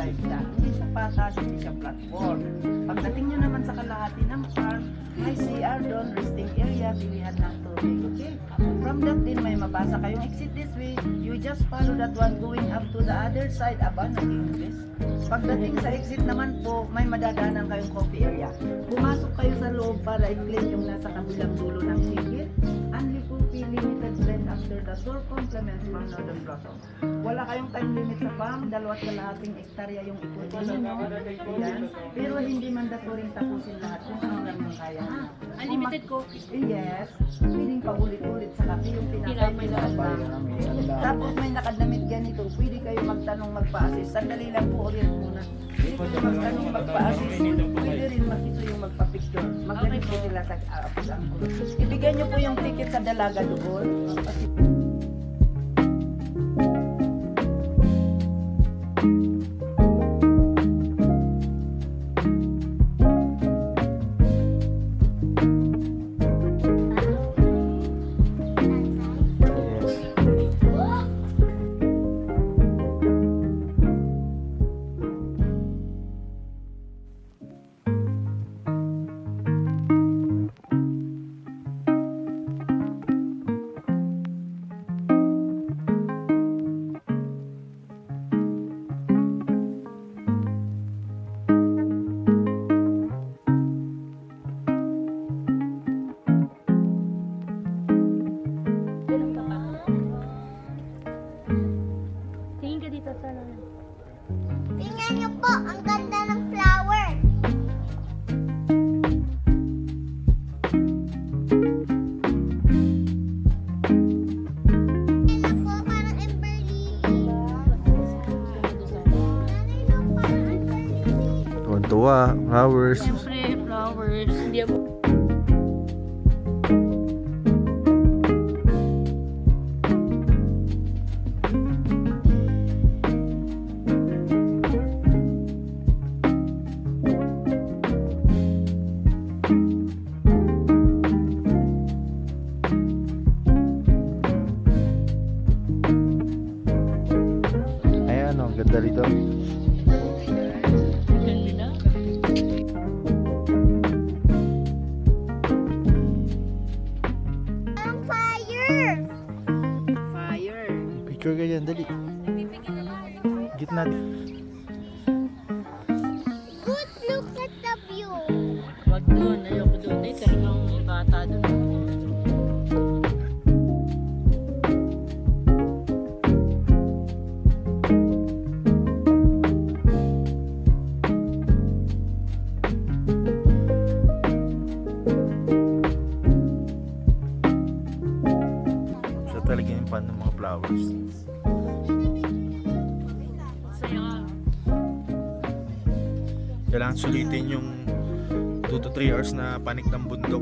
type siya. Hindi siya patas, hindi siya platform. Pagdating nyo naman sa kalahati ng farm, may CR doon, resting area, pilihan ng tubig. Okay? From that din, may mabasa kayong exit this way. You just follow that one going up to the other side. Aba, nag-English. Pagdating sa exit naman po, may madadaanan kayong coffee area. Pumasok kayo sa loob para i-claim yung nasa kabilang dulo ng ticket. Only Coffee Limited blend after the door complements from Northern Blossom. Wala kayong time limit sa farm, 2.5 hektarya yung ikutin nyo. Ayan. Pero hindi mandatory tapusin lahat kung ano lang yung kaya. Unlimited coffee. Yes. Pwedeng paulit-ulit sa kape yung pinapay sa farm. Tapos may nakadamit ganito, pwede kayo magtanong magpa-assist. Sandali lang po ulit muna. Pwede kayo magtanong magpa-assist. Pwede rin makita yung magpa-picture. Magdamit po sila sa apos-ang ibigay nyo po yung ticket sa dalaga doon. Tingin ka dito sa ano. Tingnan niyo po, ang ganda ng flower. Tingnan po, parang ember lily. Nanay, no, parang ember lily. Tuwan-tuwa, flowers. Siyempre, flowers. Hindi ako. Ayan, ang ganda rito. Ganda na. Ang fire. Fire. Picture ka dyan, dali. Gitna. Good look at the view. Wag doon. Ayoko doon. Ay, talagang may bata doon. Siya talaga yung fan ng mga flowers. Masaya ka. Kailangan sulitin yung 2 to 3 hours na panik ng bundok.